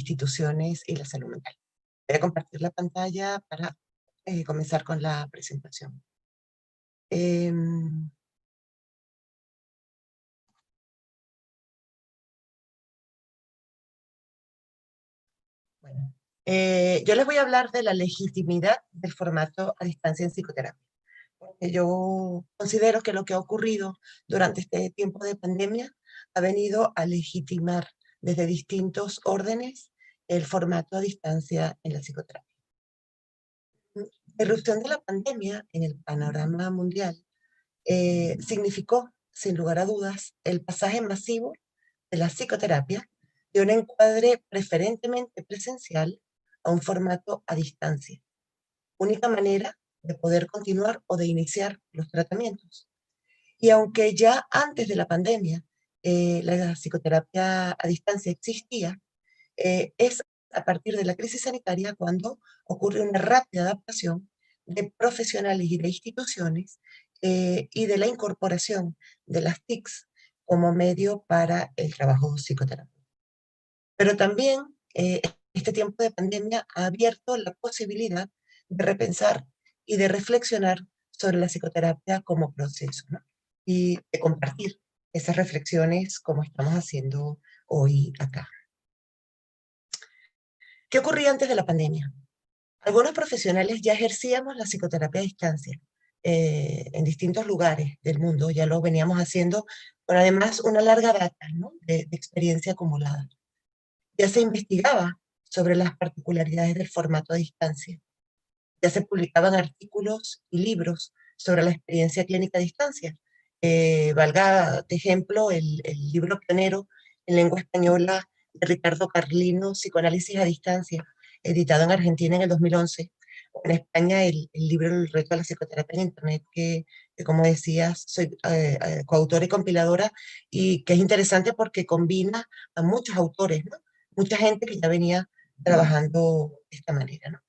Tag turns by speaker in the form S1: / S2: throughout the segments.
S1: instituciones y la salud mental. Voy a compartir la pantalla para comenzar con la presentación. Em, bueno, yo les voy a hablar de la legitimidad del formato a distancia en psicoterapia. Porque yo considero que lo que ha ocurrido durante este tiempo de pandemia ha venido a legitimar desde distintos órdenes el formato a distancia en la psicoterapia. La irrupción de la pandemia en el panorama mundial significó, sin lugar a dudas, el pasaje masivo de la psicoterapia de un encuadre preferentemente presencial a un formato a distancia, única manera de poder continuar o de iniciar los tratamientos. Y aunque ya antes de la pandemia la psicoterapia a distancia existía, es a partir de la crisis sanitaria cuando ocurre una rápida adaptación de profesionales y de instituciones y de la incorporación de las TICs como medio para el trabajo psicoterapéutico. Pero también este tiempo de pandemia ha abierto la posibilidad de repensar y de reflexionar sobre la psicoterapia como proceso, ¿no? Y de compartir esas reflexiones como estamos haciendo hoy acá. ¿Qué ocurría antes de la pandemia? Algunos profesionales ya ejercíamos la psicoterapia a distancia en distintos lugares del mundo, ya lo veníamos haciendo, pero además una larga data, ¿no?, de experiencia acumulada. Ya se investigaba sobre las particularidades del formato a distancia, ya se publicaban artículos y libros sobre la experiencia clínica a distancia. Valga de ejemplo el libro pionero en lengua española de Ricardo Carlino, Psicoanálisis a distancia, editado en Argentina en el 2011. O en España el libro El reto de la psicoterapia en Internet, que como decías, soy coautora y compiladora, y que es interesante porque combina a muchos autores, ¿no? Mucha gente que ya venía trabajando de esta manera, ¿no?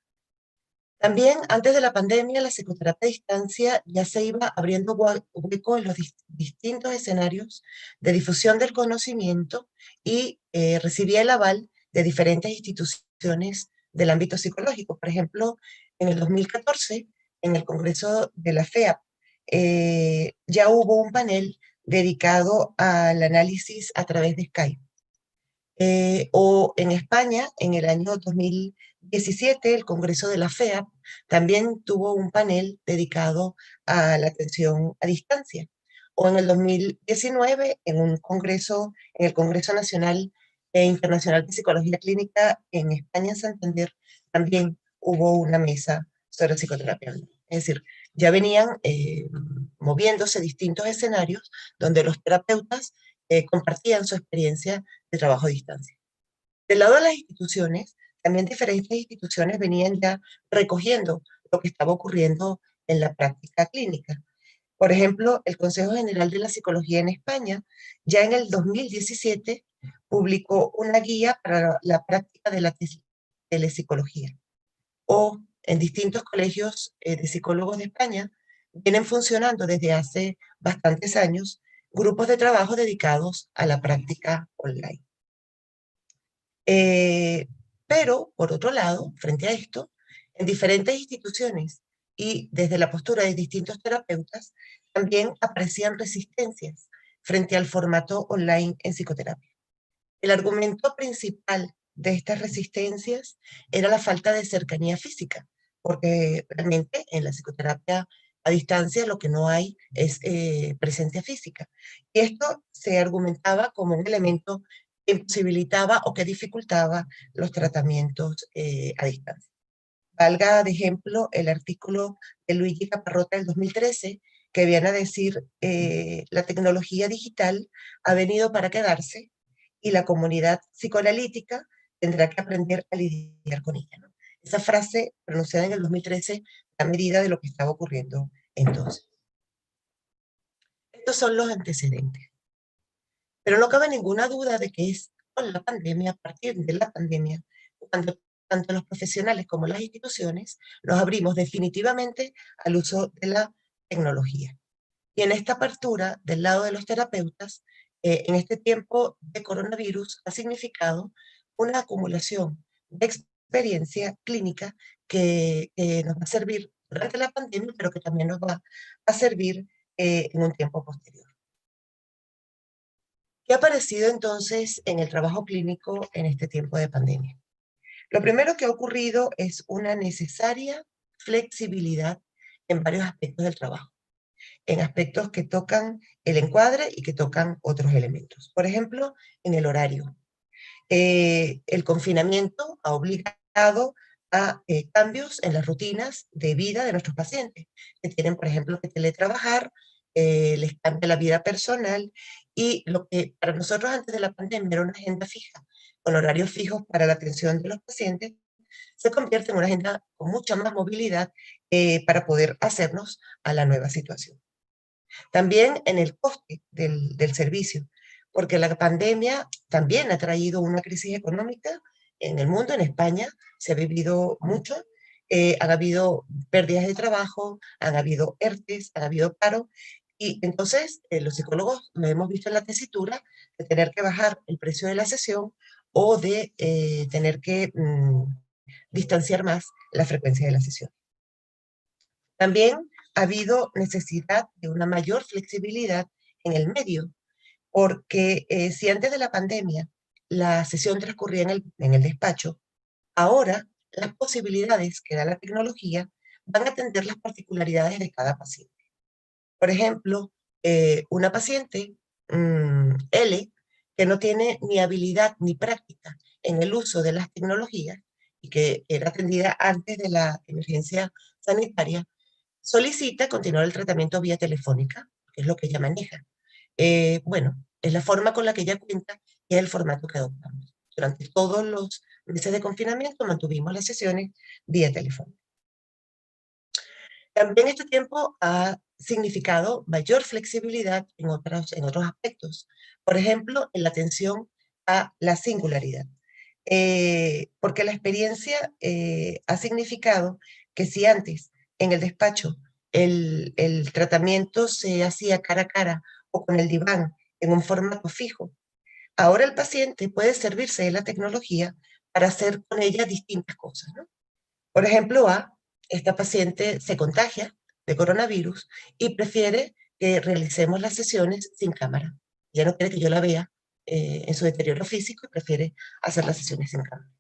S1: También antes de la pandemia, la psicoterapia a distancia ya se iba abriendo hueco en los distintos escenarios de difusión del conocimiento y recibía el aval de diferentes instituciones del ámbito psicológico. Por ejemplo, en el 2014, en el Congreso de la FEAP, ya hubo un panel dedicado al análisis a través de Skype. O en España, en el año 2017, el Congreso de la FEAP también tuvo un panel dedicado a la atención a distancia. O en el 2019, en el Congreso Nacional e Internacional de Psicología Clínica en España, en Santander, también hubo una mesa sobre psicoterapia. Es decir, ya venían moviéndose distintos escenarios donde los terapeutas compartían su experiencia de trabajo a distancia. Del lado de las instituciones, también diferentes instituciones venían ya recogiendo lo que estaba ocurriendo en la práctica clínica. Por ejemplo, el Consejo General de la Psicología en España, ya en el 2017, publicó una guía para la práctica de la telepsicología. O en distintos colegios de psicólogos de España, vienen funcionando desde hace bastantes años grupos de trabajo dedicados a la práctica online. Pero, por otro lado, frente a esto, en diferentes instituciones y desde la postura de distintos terapeutas, también aparecían resistencias frente al formato online en psicoterapia. El argumento principal de estas resistencias era la falta de cercanía física, porque realmente en la psicoterapia a distancia lo que no hay es presencia física. Y esto se argumentaba como un elemento que imposibilitaba o que dificultaba los tratamientos a distancia. Valga de ejemplo el artículo de Luigi Caparrota del 2013, que viene a decir la tecnología digital ha venido para quedarse y la comunidad psicoanalítica tendrá que aprender a lidiar con ella, ¿no? Esa frase pronunciada en el 2013 a medida de lo que estaba ocurriendo entonces. Estos son los antecedentes. Pero no cabe ninguna duda de que es con la pandemia, a partir de la pandemia, cuando tanto los profesionales como las instituciones nos abrimos definitivamente al uso de la tecnología. Y en esta apertura del lado de los terapeutas, en este tiempo de coronavirus, ha significado una acumulación de experiencia clínica que nos va a servir durante la pandemia, pero que también nos va a servir en un tiempo posterior. ¿Qué ha aparecido entonces en el trabajo clínico en este tiempo de pandemia? Lo primero que ha ocurrido es una necesaria flexibilidad en varios aspectos del trabajo, en aspectos que tocan el encuadre y que tocan otros elementos. Por ejemplo, en el horario. El confinamiento ha obligado a cambios en las rutinas de vida de nuestros pacientes, que tienen, por ejemplo, que teletrabajar, les cambia la vida personal, y lo que para nosotros antes de la pandemia era una agenda fija, con horarios fijos para la atención de los pacientes, se convierte en una agenda con mucha más movilidad para poder hacernos a la nueva situación. También en el coste del servicio, porque la pandemia también ha traído una crisis económica en el mundo. En España se ha vivido mucho, han habido pérdidas de trabajo, han habido ERTES, han habido paro, y entonces los psicólogos lo hemos visto en la tesitura de tener que bajar el precio de la sesión o de tener que distanciar más la frecuencia de la sesión. También ha habido necesidad de una mayor flexibilidad en el medio, porque si antes de la pandemia la sesión transcurría en el despacho, ahora las posibilidades que da la tecnología van a atender las particularidades de cada paciente. Por ejemplo, una paciente, L, que no tiene ni habilidad ni práctica en el uso de las tecnologías y que era atendida antes de la emergencia sanitaria, solicita continuar el tratamiento vía telefónica, que es lo que ella maneja. Bueno, es la forma con la que ella cuenta y es el formato que adoptamos. Durante todos los meses de confinamiento mantuvimos las sesiones vía teléfono. También este tiempo ha significado mayor flexibilidad en otros aspectos. Por ejemplo, en la atención a la singularidad. Porque la experiencia ha significado que si antes en el despacho el tratamiento se hacía cara a cara o con el diván en un formato fijo, ahora el paciente puede servirse de la tecnología para hacer con ella distintas cosas, ¿no? Por ejemplo, esta paciente se contagia de coronavirus y prefiere que realicemos las sesiones sin cámara. Ya no quiere que yo la vea en su deterioro físico y prefiere hacer las sesiones sin cámara.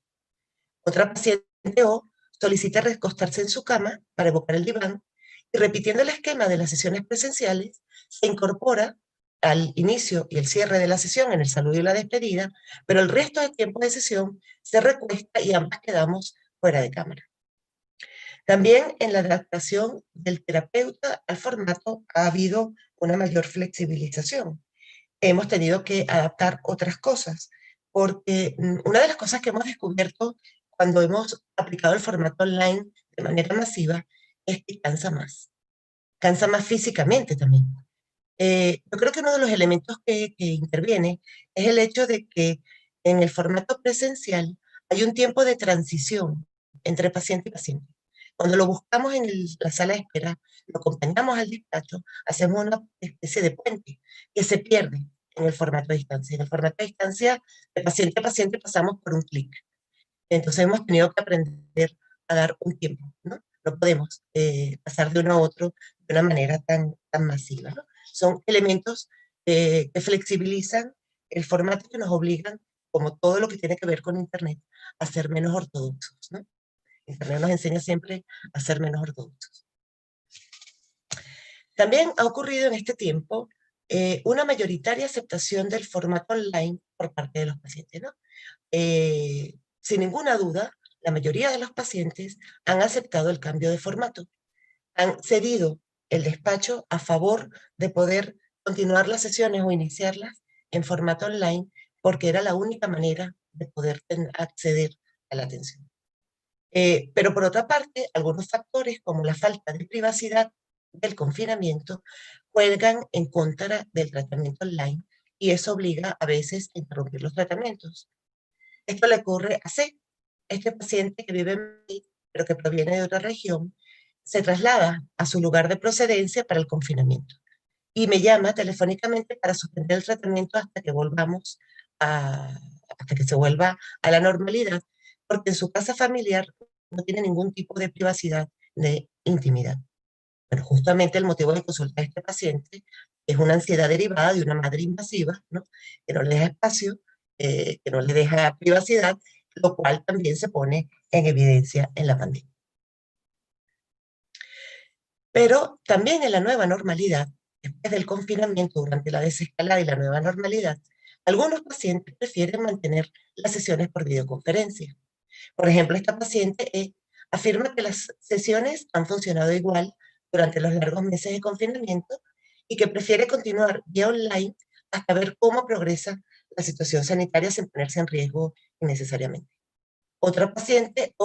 S1: Otra paciente O solicita recostarse en su cama para evocar el diván y, repitiendo el esquema de las sesiones presenciales, se incorpora al inicio y el cierre de la sesión en el saludo y la despedida, pero el resto del tiempo de sesión se recuesta y ambas quedamos fuera de cámara. También en la adaptación del terapeuta al formato ha habido una mayor flexibilización. Hemos tenido que adaptar otras cosas, porque una de las cosas que hemos descubierto cuando hemos aplicado el formato online de manera masiva es que cansa más físicamente también. Yo creo que uno de los elementos que interviene es el hecho de que en el formato presencial hay un tiempo de transición entre paciente y paciente. Cuando lo buscamos en la sala de espera, lo acompañamos al despacho, hacemos una especie de puente que se pierde en el formato a distancia. En el formato a distancia, de paciente a paciente pasamos por un clic. Entonces hemos tenido que aprender a dar un tiempo, ¿no? No podemos pasar de uno a otro de una manera tan masiva, ¿no? Son elementos que flexibilizan el formato, que nos obligan, como todo lo que tiene que ver con Internet, a ser menos ortodoxos, ¿no? Internet nos enseña siempre a ser menos ortodoxos. También ha ocurrido en este tiempo una mayoritaria aceptación del formato online por parte de los pacientes, ¿no? Sin ninguna duda, la mayoría de los pacientes han aceptado el cambio de formato, han cedido el despacho a favor de poder continuar las sesiones o iniciarlas en formato online, porque era la única manera de poder acceder a la atención. Pero por otra parte, algunos factores como la falta de privacidad del confinamiento juegan en contra del tratamiento online, y eso obliga a veces a interrumpir los tratamientos. Esto le ocurre a C. Este paciente que vive en Madrid, pero que proviene de otra región, se traslada a su lugar de procedencia para el confinamiento y me llama telefónicamente para suspender el tratamiento hasta que volvamos a hasta que se vuelva a la normalidad, porque en su casa familiar no tiene ningún tipo de privacidad, de intimidad. Pero justamente el motivo de consulta a este paciente es una ansiedad derivada de una madre invasiva, ¿no? Que no le deja espacio, que no le deja privacidad, lo cual también se pone en evidencia en la pandemia. Pero también en la nueva normalidad, después del confinamiento, durante la desescalada y la nueva normalidad, algunos pacientes prefieren mantener las sesiones por videoconferencia. Por ejemplo, esta paciente afirma que las sesiones han funcionado igual durante los largos meses de confinamiento y que prefiere continuar vía online hasta ver cómo progresa la situación sanitaria sin ponerse en riesgo innecesariamente. Otra paciente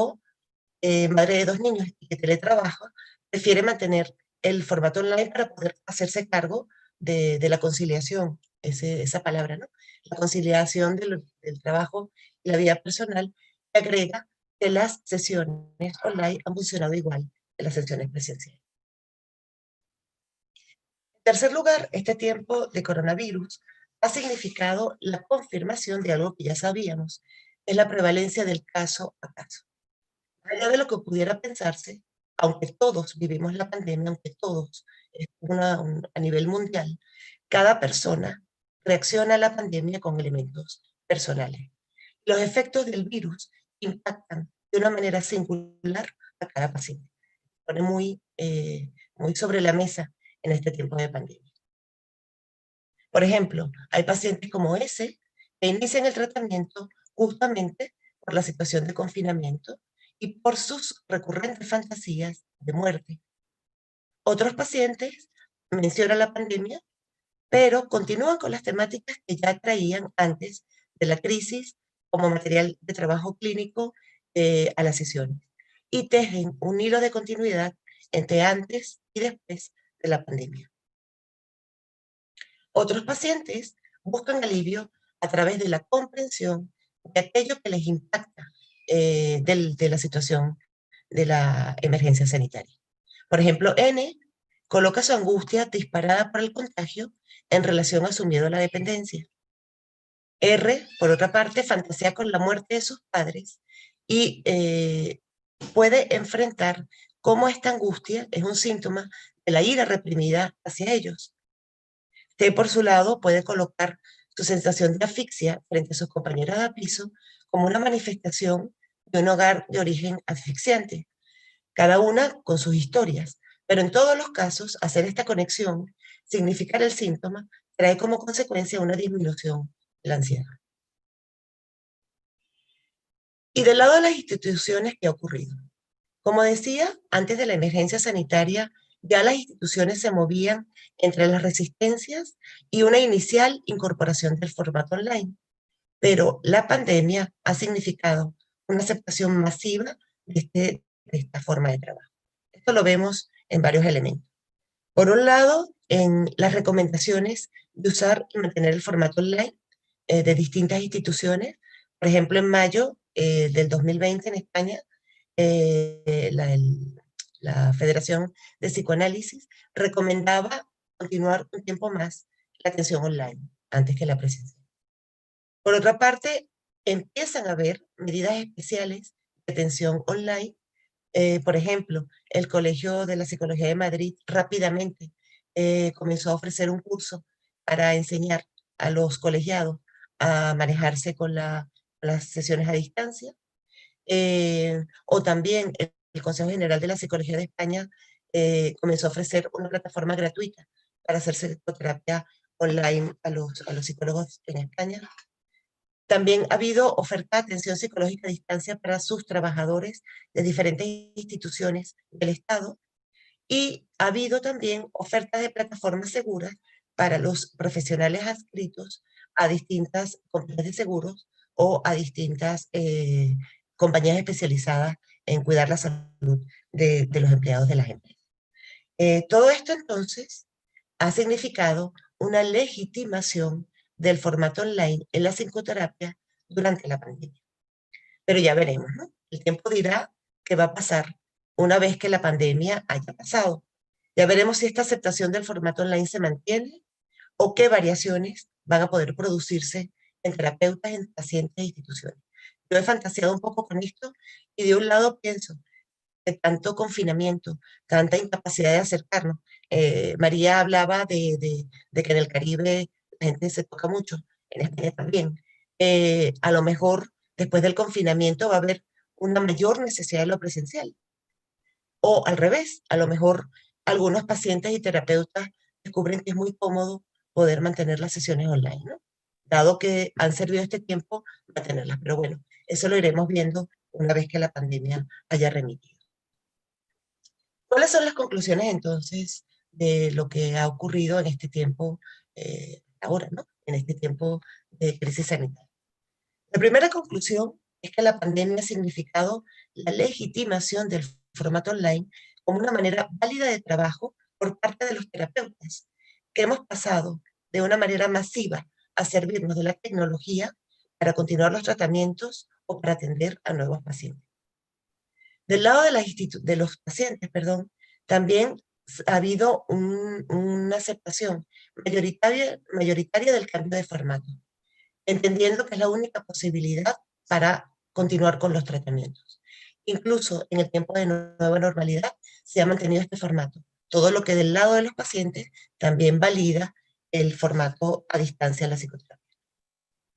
S1: madre de dos niños y que teletrabaja, prefiere mantener el formato online para poder hacerse cargo de la conciliación, esa palabra, ¿no? La conciliación del trabajo y la vida personal, que agrega que las sesiones online han funcionado igual que las sesiones presenciales. En tercer lugar, este tiempo de coronavirus ha significado la confirmación de algo que ya sabíamos, es la prevalencia del caso a caso. Allá de lo que pudiera pensarse, aunque todos vivimos la pandemia, aunque todos, a nivel mundial, cada persona reacciona a la pandemia con elementos personales. Los efectos del virus impactan de una manera singular a cada paciente. Pone muy sobre la mesa en este tiempo de pandemia. Por ejemplo, hay pacientes como ese que inician el tratamiento justamente por la situación de confinamiento y por sus recurrentes fantasías de muerte. Otros pacientes mencionan la pandemia, pero continúan con las temáticas que ya traían antes de la crisis como material de trabajo clínico a las sesiones y tejen un hilo de continuidad entre antes y después de la pandemia. Otros pacientes buscan alivio a través de la comprensión de aquello que les impacta de la situación de la emergencia sanitaria. Por ejemplo, N coloca su angustia disparada por el contagio en relación a su miedo a la dependencia. R, por otra parte, fantasea con la muerte de sus padres y puede enfrentar cómo esta angustia es un síntoma de la ira reprimida hacia ellos. T, por su lado, puede colocar su sensación de asfixia frente a sus compañeros de piso como una manifestación de un hogar de origen asfixiante, cada una con sus historias, pero en todos los casos, hacer esta conexión, significar el síntoma, trae como consecuencia una disminución de la ansiedad. Y del lado de las instituciones, ¿qué ha ocurrido? Como decía, antes de la emergencia sanitaria, ya las instituciones se movían entre las resistencias y una inicial incorporación del formato online. Pero la pandemia ha significado una aceptación masiva de esta forma de trabajo. Esto lo vemos en varios elementos. Por un lado, en las recomendaciones de usar y mantener el formato online de distintas instituciones. Por ejemplo, en mayo del 2020 en España, la Federación de Psicoanálisis recomendaba continuar un tiempo más la atención online antes que la presencial. Por otra parte, empiezan a haber medidas especiales de atención online. Por ejemplo, el Colegio de la Psicología de Madrid rápidamente comenzó a ofrecer un curso para enseñar a los colegiados a manejarse con las sesiones a distancia. O también el Consejo General de la Psicología de España comenzó a ofrecer una plataforma gratuita para hacer psicoterapia online a los psicólogos en España. También ha habido oferta de atención psicológica a distancia para sus trabajadores de diferentes instituciones del Estado y ha habido también ofertas de plataformas seguras para los profesionales adscritos a distintas compañías de seguros o a distintas compañías especializadas en cuidar la salud de los empleados de las empresas. Todo esto entonces ha significado una legitimación del formato online en la psicoterapia durante la pandemia. Pero ya veremos, ¿no? El tiempo dirá qué va a pasar una vez que la pandemia haya pasado. Ya veremos si esta aceptación del formato online se mantiene o qué variaciones van a poder producirse en terapeutas, en pacientes e instituciones. Yo he fantaseado un poco con esto y de un lado pienso que tanto confinamiento, tanta incapacidad de acercarnos. María hablaba de que en el Caribe la gente se toca mucho, en España también. A lo mejor después del confinamiento va a haber una mayor necesidad de lo presencial. O al revés, a lo mejor algunos pacientes y terapeutas descubren que es muy cómodo poder mantener las sesiones online, ¿no? Dado que han servido este tiempo, mantenerlas. Pero bueno, eso lo iremos viendo una vez que la pandemia haya remitido. ¿Cuáles son las conclusiones entonces de lo que ha ocurrido en este tiempo, ahora, ¿no? En este tiempo de crisis sanitaria? La primera conclusión es que la pandemia ha significado la legitimación del formato online como una manera válida de trabajo por parte de los terapeutas, que hemos pasado de una manera masiva a servirnos de la tecnología para continuar los tratamientos o para atender a nuevos pacientes. Del lado de, de los pacientes, perdón, también ha habido una aceptación mayoritaria del cambio de formato, entendiendo que es la única posibilidad para continuar con los tratamientos. Incluso en el tiempo de nueva normalidad se ha mantenido este formato. Todo lo que del lado de los pacientes también valida el formato a distancia de la psicoterapia.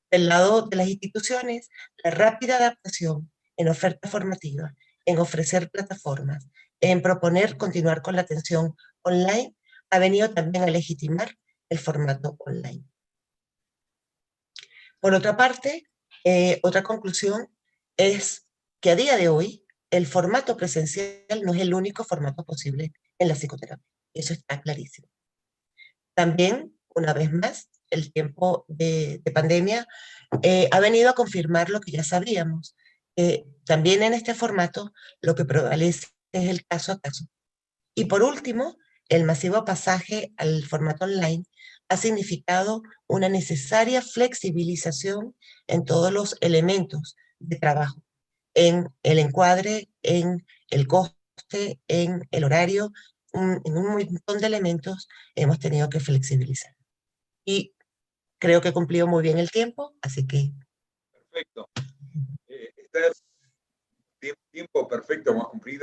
S1: Del lado de las instituciones, la rápida adaptación en oferta formativa, en ofrecer plataformas, en proponer continuar con la atención online, ha venido también a legitimar el formato online. Por otra parte, otra conclusión es que a día de hoy el formato presencial no es el único formato posible en la psicoterapia. Eso está clarísimo. También, una vez más, el tiempo de pandemia ha venido a confirmar lo que ya sabíamos. También en este formato lo que prevalece es el caso a caso. Y por último, el masivo pasaje al formato online ha significado una necesaria flexibilización en todos los elementos de trabajo, en el encuadre, en el coste, en el horario, en un montón de elementos hemos tenido que flexibilizar. Y creo que he cumplido muy bien el tiempo, así que...
S2: Perfecto. Esther, tiempo perfecto hemos cumplido.